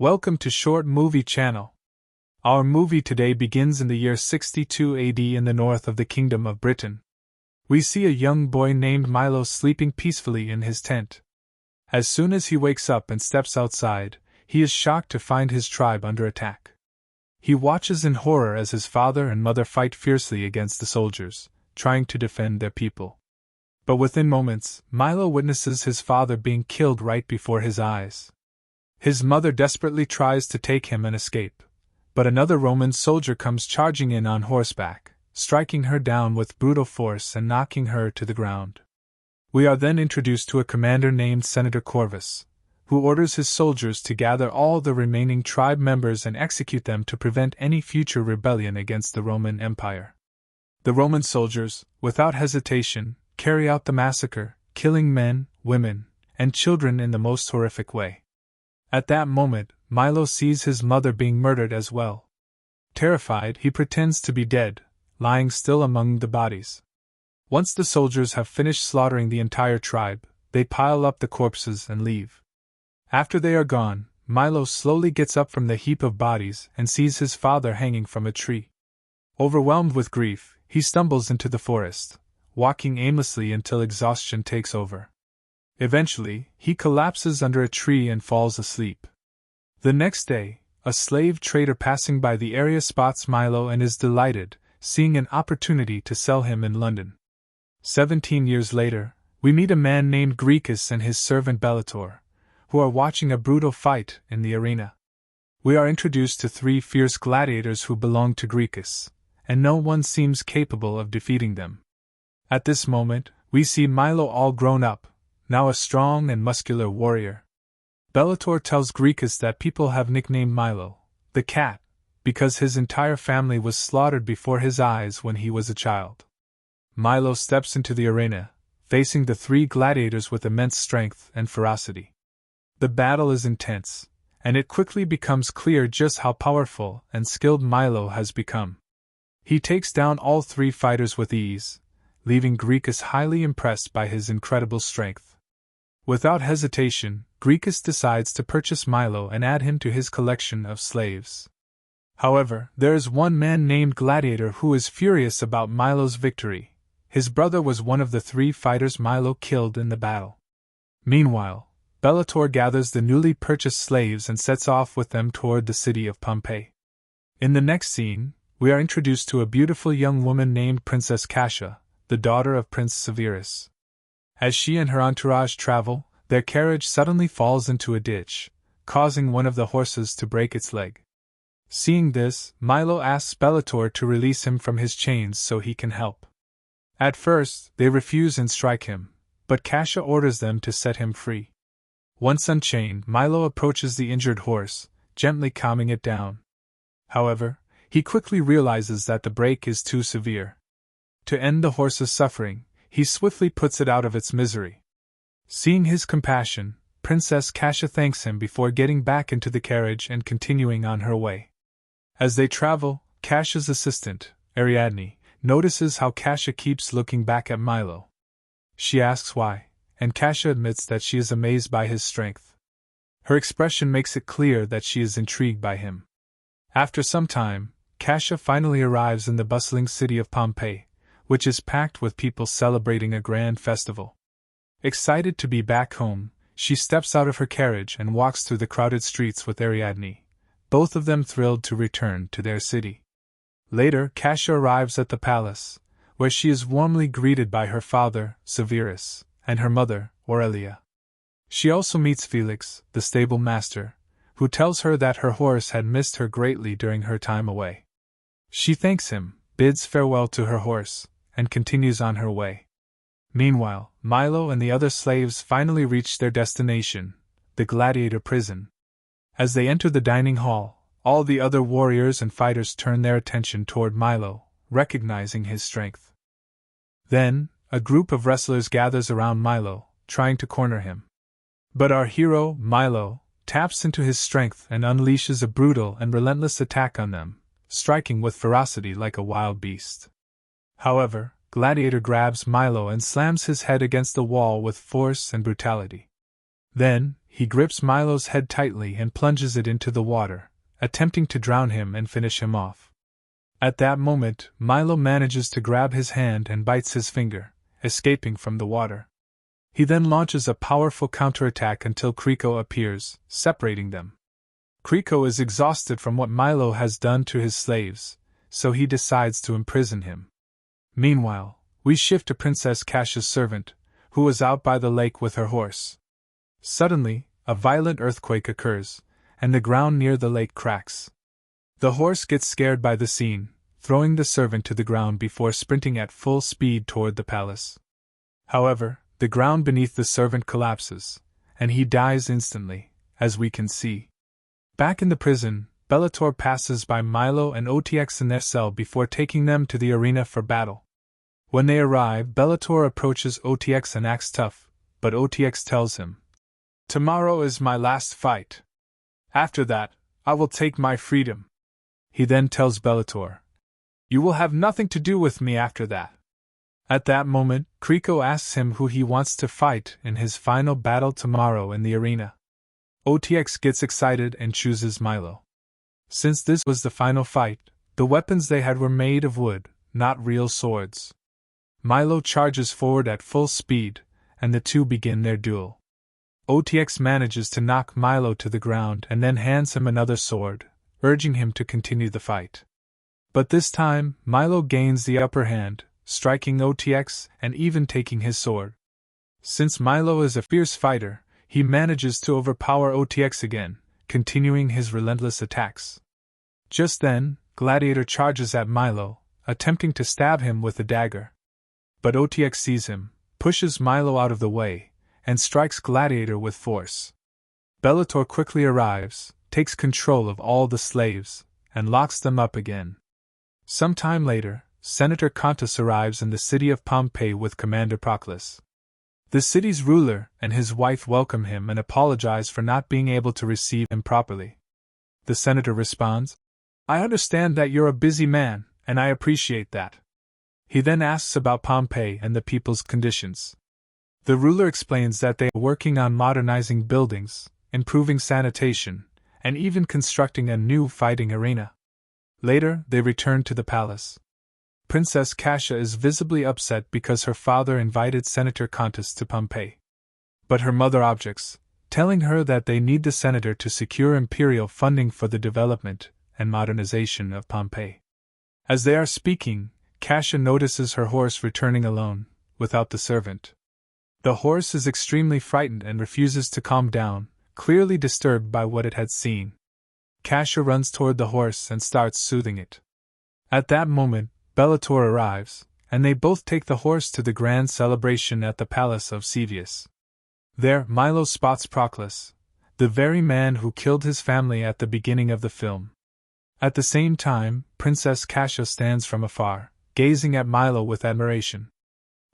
Welcome to Short Movie Channel. Our movie today begins in the year 62 AD in the north of the Kingdom of Britain. We see a young boy named Milo sleeping peacefully in his tent. As soon as he wakes up and steps outside, he is shocked to find his tribe under attack. He watches in horror as his father and mother fight fiercely against the soldiers, trying to defend their people. But within moments, Milo witnesses his father being killed right before his eyes. His mother desperately tries to take him and escape, but another Roman soldier comes charging in on horseback, striking her down with brutal force and knocking her to the ground. We are then introduced to a commander named Senator Corvus, who orders his soldiers to gather all the remaining tribe members and execute them to prevent any future rebellion against the Roman Empire. The Roman soldiers, without hesitation, carry out the massacre, killing men, women, and children in the most horrific way. At that moment, Milo sees his mother being murdered as well. Terrified, he pretends to be dead, lying still among the bodies. Once the soldiers have finished slaughtering the entire tribe, they pile up the corpses and leave. After they are gone, Milo slowly gets up from the heap of bodies and sees his father hanging from a tree. Overwhelmed with grief, he stumbles into the forest, walking aimlessly until exhaustion takes over. Eventually, he collapses under a tree and falls asleep. The next day, a slave trader passing by the area spots Milo and is delighted, seeing an opportunity to sell him in London. 17 years later, we meet a man named Gracchus and his servant Bellator, who are watching a brutal fight in the arena. We are introduced to 3 fierce gladiators who belong to Gracchus, and no one seems capable of defeating them. At this moment, we see Milo all grown up, now a strong and muscular warrior. Bellator tells Gracchus that people have nicknamed Milo, the cat, because his entire family was slaughtered before his eyes when he was a child. Milo steps into the arena, facing the 3 gladiators with immense strength and ferocity. The battle is intense, and it quickly becomes clear just how powerful and skilled Milo has become. He takes down all 3 fighters with ease, leaving Gracchus highly impressed by his incredible strength. Without hesitation, Gracchus decides to purchase Milo and add him to his collection of slaves. However, there is one man named Gladiator who is furious about Milo's victory. His brother was one of the 3 fighters Milo killed in the battle. Meanwhile, Bellator gathers the newly purchased slaves and sets off with them toward the city of Pompeii. In the next scene, we are introduced to a beautiful young woman named Princess Cassia, the daughter of Prince Severus. As she and her entourage travel, their carriage suddenly falls into a ditch, causing one of the horses to break its leg. Seeing this, Milo asks Bellator to release him from his chains so he can help. At first, they refuse and strike him, but Cassia orders them to set him free. Once unchained, Milo approaches the injured horse, gently calming it down. However, he quickly realizes that the break is too severe. To end the horse's suffering, he swiftly puts it out of its misery. Seeing his compassion, Princess Cassia thanks him before getting back into the carriage and continuing on her way. As they travel, Cassia's assistant, Ariadne, notices how Cassia keeps looking back at Milo. She asks why, and Cassia admits that she is amazed by his strength. Her expression makes it clear that she is intrigued by him. After some time, Cassia finally arrives in the bustling city of Pompeii, which is packed with people celebrating a grand festival. Excited to be back home, she steps out of her carriage and walks through the crowded streets with Ariadne, both of them thrilled to return to their city. Later, Cassia arrives at the palace, where she is warmly greeted by her father, Severus, and her mother, Aurelia. She also meets Felix, the stable master, who tells her that her horse had missed her greatly during her time away. She thanks him, bids farewell to her horse, and continues on her way. Meanwhile, Milo and the other slaves finally reach their destination, the gladiator prison. As they enter the dining hall, all the other warriors and fighters turn their attention toward Milo, recognizing his strength. Then, a group of wrestlers gathers around Milo, trying to corner him. But our hero, Milo, taps into his strength and unleashes a brutal and relentless attack on them, striking with ferocity like a wild beast. However, Gladiator grabs Milo and slams his head against the wall with force and brutality. Then, he grips Milo's head tightly and plunges it into the water, attempting to drown him and finish him off. At that moment, Milo manages to grab his hand and bites his finger, escaping from the water. He then launches a powerful counterattack until Crico appears, separating them. Crico is exhausted from what Milo has done to his slaves, so he decides to imprison him. Meanwhile, we shift to Princess Cassia's servant, who was out by the lake with her horse. Suddenly, a violent earthquake occurs, and the ground near the lake cracks. The horse gets scared by the scene, throwing the servant to the ground before sprinting at full speed toward the palace. However, the ground beneath the servant collapses, and he dies instantly, as we can see. Back in the prison, Bellator passes by Milo and OTX in their cell before taking them to the arena for battle. When they arrive, Bellator approaches OTX and acts tough, but OTX tells him, "Tomorrow is my last fight. After that, I will take my freedom." He then tells Bellator, "You will have nothing to do with me after that." At that moment, Crico asks him who he wants to fight in his final battle tomorrow in the arena. OTX gets excited and chooses Milo. Since this was the final fight, the weapons they had were made of wood, not real swords. Milo charges forward at full speed, and the two begin their duel. OTX manages to knock Milo to the ground and then hands him another sword, urging him to continue the fight. But this time, Milo gains the upper hand, striking OTX and even taking his sword. Since Milo is a fierce fighter, he manages to overpower OTX again, continuing his relentless attacks. Just then, Gladiator charges at Milo, attempting to stab him with a dagger. But OTX sees him, pushes Milo out of the way, and strikes Gladiator with force. Bellator quickly arrives, takes control of all the slaves, and locks them up again. Some time later, Senator Contus arrives in the city of Pompeii with Commander Proclus. The city's ruler and his wife welcome him and apologize for not being able to receive him properly. The senator responds, "I understand that you're a busy man, and I appreciate that." He then asks about Pompeii and the people's conditions. The ruler explains that they are working on modernizing buildings, improving sanitation, and even constructing a new fighting arena. Later, they return to the palace. Princess Cassia is visibly upset because her father invited Senator Contus to Pompeii. But her mother objects, telling her that they need the senator to secure imperial funding for the development and modernization of Pompeii. As they are speaking, Cassia notices her horse returning alone, without the servant. The horse is extremely frightened and refuses to calm down, clearly disturbed by what it had seen. Cassia runs toward the horse and starts soothing it. At that moment, Bellator arrives, and they both take the horse to the grand celebration at the palace of Vesuvius. There, Milo spots Proclus, the very man who killed his family at the beginning of the film. At the same time, Princess Cassia stands from afar, gazing at Milo with admiration.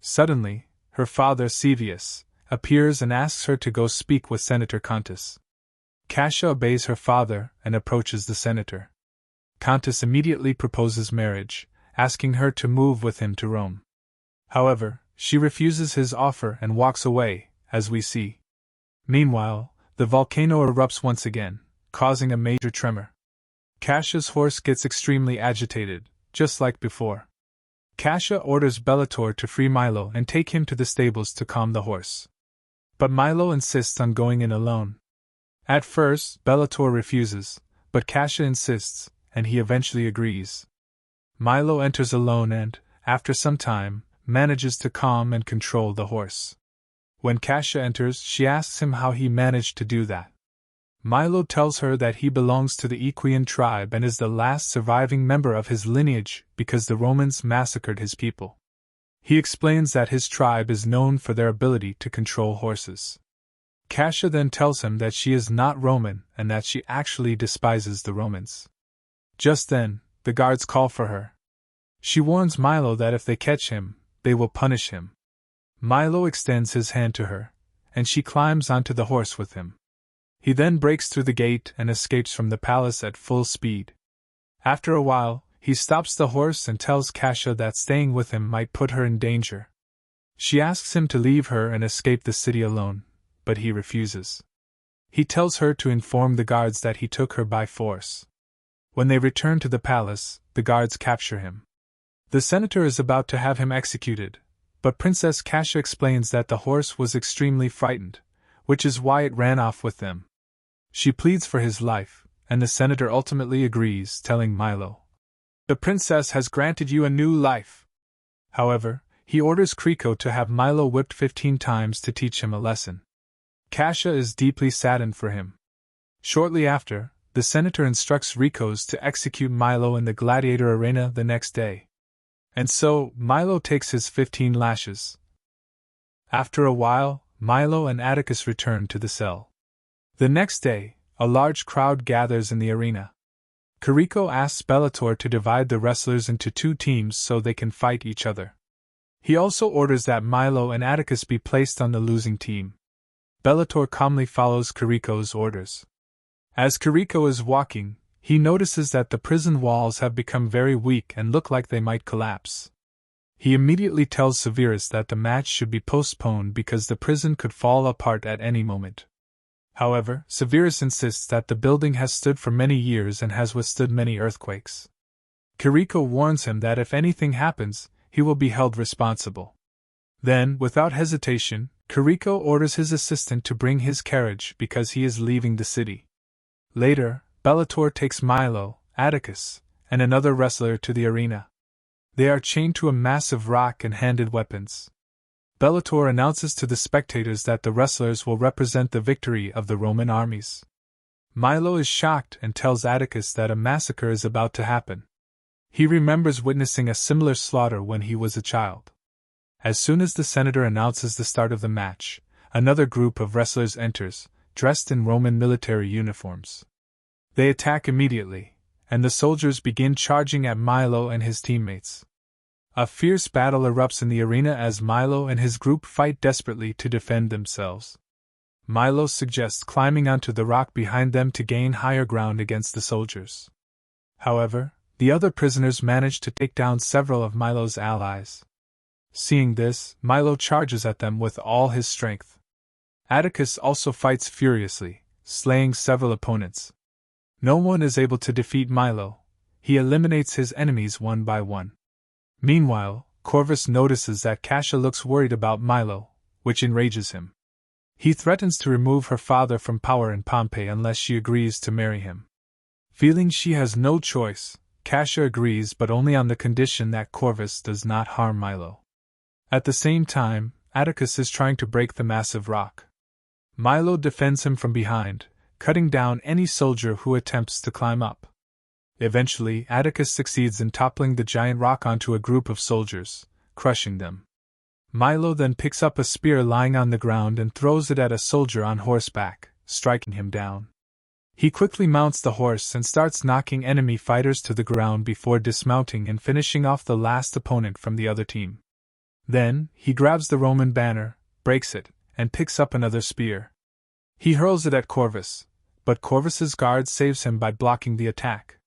Suddenly, her father Vesuvius appears and asks her to go speak with Senator Contus. Cassia obeys her father and approaches the senator. Contus immediately proposes marriage, asking her to move with him to Rome. However, she refuses his offer and walks away, as we see. Meanwhile, the volcano erupts once again, causing a major tremor. Cassia's horse gets extremely agitated, just like before. Cassia orders Bellator to free Milo and take him to the stables to calm the horse. But Milo insists on going in alone. At first, Bellator refuses, but Cassia insists, and he eventually agrees. Milo enters alone and, after some time, manages to calm and control the horse. When Cassia enters, she asks him how he managed to do that. Milo tells her that he belongs to the Equian tribe and is the last surviving member of his lineage because the Romans massacred his people. He explains that his tribe is known for their ability to control horses. Cassia then tells him that she is not Roman and that she actually despises the Romans. Just then, the guards call for her. She warns Milo that if they catch him, they will punish him. Milo extends his hand to her, and she climbs onto the horse with him. He then breaks through the gate and escapes from the palace at full speed. After a while, he stops the horse and tells Cassia that staying with him might put her in danger. She asks him to leave her and escape the city alone, but he refuses. He tells her to inform the guards that he took her by force. When they return to the palace, the guards capture him. The senator is about to have him executed, but Princess Cassia explains that the horse was extremely frightened, which is why it ran off with them. She pleads for his life, and the senator ultimately agrees, telling Milo, "The princess has granted you a new life." However, he orders Kriko to have Milo whipped 15 times to teach him a lesson. Cassia is deeply saddened for him. Shortly after, the senator instructs Ricos to execute Milo in the gladiator arena the next day. And so, Milo takes his 15 lashes. After a while, Milo and Atticus return to the cell. The next day, a large crowd gathers in the arena. Kriko asks Bellator to divide the wrestlers into 2 teams so they can fight each other. He also orders that Milo and Atticus be placed on the losing team. Bellator calmly follows Kriko's orders. As Kriko is walking, he notices that the prison walls have become very weak and look like they might collapse. He immediately tells Severus that the match should be postponed because the prison could fall apart at any moment. However, Severus insists that the building has stood for many years and has withstood many earthquakes. Kriko warns him that if anything happens, he will be held responsible. Then, without hesitation, Kriko orders his assistant to bring his carriage because he is leaving the city. Later, Bellator takes Milo, Atticus, and another wrestler to the arena. They are chained to a massive rock and handed weapons. Bellator announces to the spectators that the wrestlers will represent the victory of the Roman armies. Milo is shocked and tells Atticus that a massacre is about to happen. He remembers witnessing a similar slaughter when he was a child. As soon as the senator announces the start of the match, another group of wrestlers enters, dressed in Roman military uniforms. They attack immediately, and the soldiers begin charging at Milo and his teammates. A fierce battle erupts in the arena as Milo and his group fight desperately to defend themselves. Milo suggests climbing onto the rock behind them to gain higher ground against the soldiers. However, the other prisoners manage to take down several of Milo's allies. Seeing this, Milo charges at them with all his strength. Atticus also fights furiously, slaying several opponents. No one is able to defeat Milo. He eliminates his enemies one by one. Meanwhile, Corvus notices that Cassia looks worried about Milo, which enrages him. He threatens to remove her father from power in Pompeii unless she agrees to marry him. Feeling she has no choice, Cassia agrees, but only on the condition that Corvus does not harm Milo. At the same time, Atticus is trying to break the massive rock. Milo defends him from behind, cutting down any soldier who attempts to climb up. Eventually, Atticus succeeds in toppling the giant rock onto a group of soldiers, crushing them. Milo then picks up a spear lying on the ground and throws it at a soldier on horseback, striking him down. He quickly mounts the horse and starts knocking enemy fighters to the ground before dismounting and finishing off the last opponent from the other team. Then, he grabs the Roman banner, breaks it, and picks up another spear. He hurls it at Corvus, but Corvus's guard saves him by blocking the attack.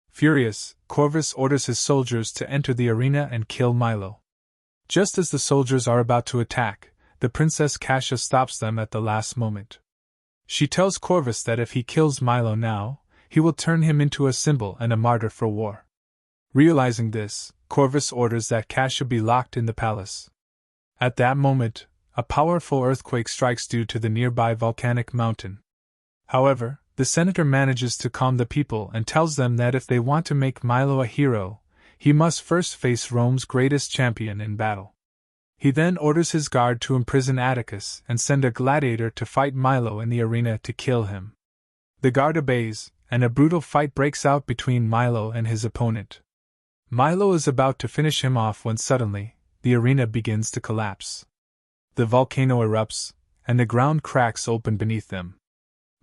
Furious, Corvus orders his soldiers to enter the arena and kill Milo. Just as the soldiers are about to attack, the Princess Cassia stops them at the last moment. She tells Corvus that if he kills Milo now, he will turn him into a symbol and a martyr for war. Realizing this, Corvus orders that Cassia be locked in the palace. At that moment, a powerful earthquake strikes due to the nearby volcanic mountain. However, the senator manages to calm the people and tells them that if they want to make Milo a hero, he must first face Rome's greatest champion in battle. He then orders his guard to imprison Atticus and send a gladiator to fight Milo in the arena to kill him. The guard obeys, and a brutal fight breaks out between Milo and his opponent. Milo is about to finish him off when suddenly, the arena begins to collapse. The volcano erupts, and the ground cracks open beneath them.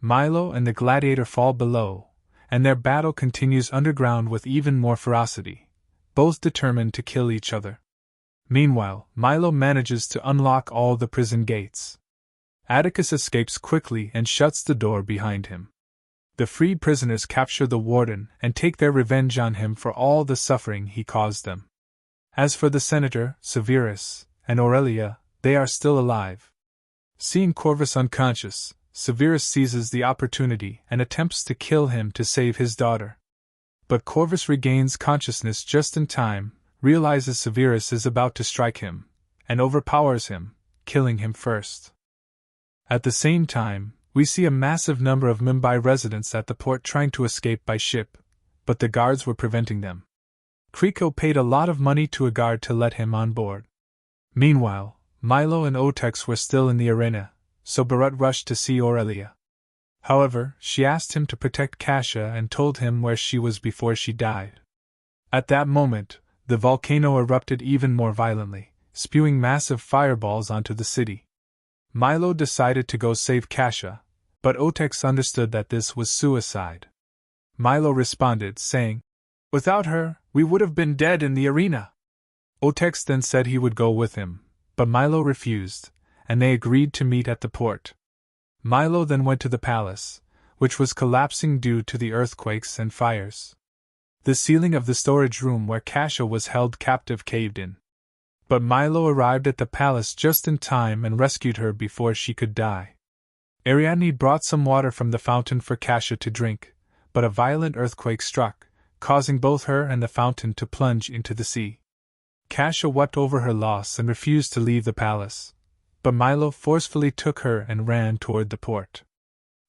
Milo and the gladiator fall below, and their battle continues underground with even more ferocity, both determined to kill each other. Meanwhile, Milo manages to unlock all the prison gates. Atticus escapes quickly and shuts the door behind him. The freed prisoners capture the warden and take their revenge on him for all the suffering he caused them. As for the senator, Severus, and Aurelia, they are still alive. Seeing Corvus unconscious, Severus seizes the opportunity and attempts to kill him to save his daughter. But Corvus regains consciousness just in time, realizes Severus is about to strike him, and overpowers him, killing him first. At the same time, we see a massive number of Mumbai residents at the port trying to escape by ship, but the guards were preventing them. Kriko paid a lot of money to a guard to let him on board. Meanwhile, Milo and Otex were still in the arena, so Barut rushed to see Aurelia. However, she asked him to protect Cassia and told him where she was before she died. At that moment, the volcano erupted even more violently, spewing massive fireballs onto the city. Milo decided to go save Cassia, but Otex understood that this was suicide. Milo responded, saying, "Without her, we would have been dead in the arena." Otex then said he would go with him, but Milo refused, and they agreed to meet at the port. Milo then went to the palace, which was collapsing due to the earthquakes and fires. The ceiling of the storage room where Cassia was held captive caved in. But Milo arrived at the palace just in time and rescued her before she could die. Ariadne brought some water from the fountain for Cassia to drink, but a violent earthquake struck, causing both her and the fountain to plunge into the sea. Cassia wept over her loss and refused to leave the palace, but Milo forcefully took her and ran toward the port.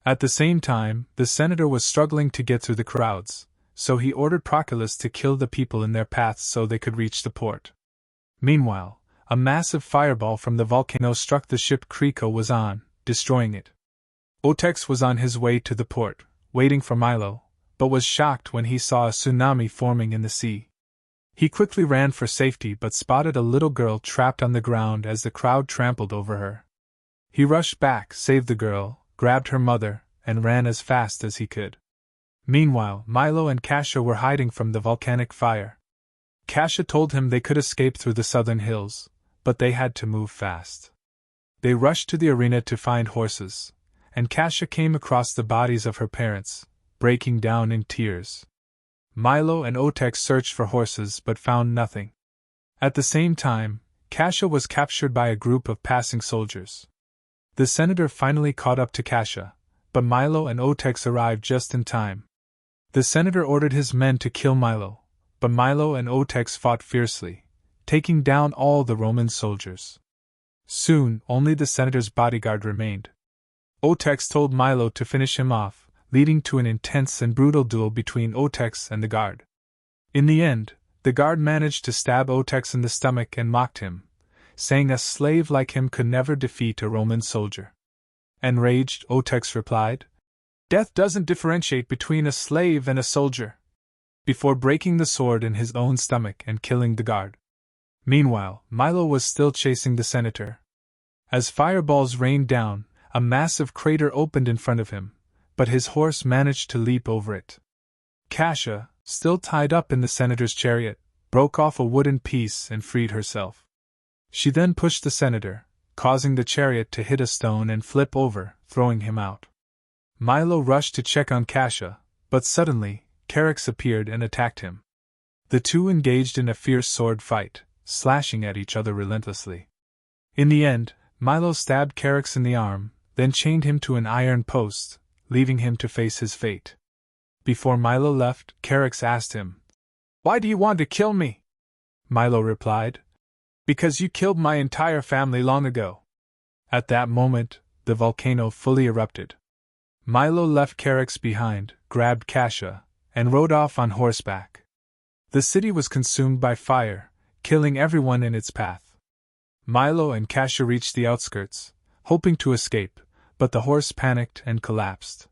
At the same time, the senator was struggling to get through the crowds, so he ordered Proculus to kill the people in their paths so they could reach the port. Meanwhile, a massive fireball from the volcano struck the ship Kriko was on, destroying it. Otex was on his way to the port, waiting for Milo, but was shocked when he saw a tsunami forming in the sea. He quickly ran for safety but spotted a little girl trapped on the ground as the crowd trampled over her. He rushed back, saved the girl, grabbed her mother, and ran as fast as he could. Meanwhile, Milo and Cassia were hiding from the volcanic fire. Cassia told him they could escape through the southern hills, but they had to move fast. They rushed to the arena to find horses, and Cassia came across the bodies of her parents, breaking down in tears. Milo and Otex searched for horses but found nothing. At the same time, Cassia was captured by a group of passing soldiers. The senator finally caught up to Cassia, but Milo and Otex arrived just in time. The senator ordered his men to kill Milo, but Milo and Otex fought fiercely, taking down all the Roman soldiers. Soon, only the senator's bodyguard remained. Otex told Milo to finish him off, leading to an intense and brutal duel between Otex and the guard. In the end, the guard managed to stab Otex in the stomach and mocked him, saying a slave like him could never defeat a Roman soldier. Enraged, Otex replied, "Death doesn't differentiate between a slave and a soldier," before breaking the sword in his own stomach and killing the guard. Meanwhile, Milo was still chasing the senator. As fireballs rained down, a massive crater opened in front of him, but his horse managed to leap over it. Cassia, still tied up in the senator's chariot, broke off a wooden piece and freed herself. She then pushed the senator, causing the chariot to hit a stone and flip over, throwing him out. Milo rushed to check on Cassia, but suddenly, Charax appeared and attacked him. The two engaged in a fierce sword fight, slashing at each other relentlessly. In the end, Milo stabbed Charax in the arm, then chained him to an iron post, leaving him to face his fate. Before Milo left, Charax asked him, "Why do you want to kill me?" Milo replied, "Because you killed my entire family long ago." At that moment, the volcano fully erupted. Milo left Charax behind, grabbed Cassia, and rode off on horseback. The city was consumed by fire, killing everyone in its path. Milo and Cassia reached the outskirts, hoping to escape, but the horse panicked and collapsed.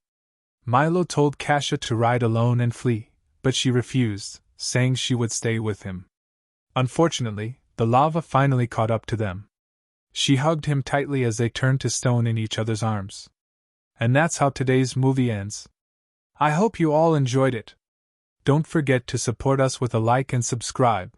Milo told Cassia to ride alone and flee, but she refused, saying she would stay with him. Unfortunately, the lava finally caught up to them. She hugged him tightly as they turned to stone in each other's arms. And that's how today's movie ends. I hope you all enjoyed it. Don't forget to support us with a like and subscribe.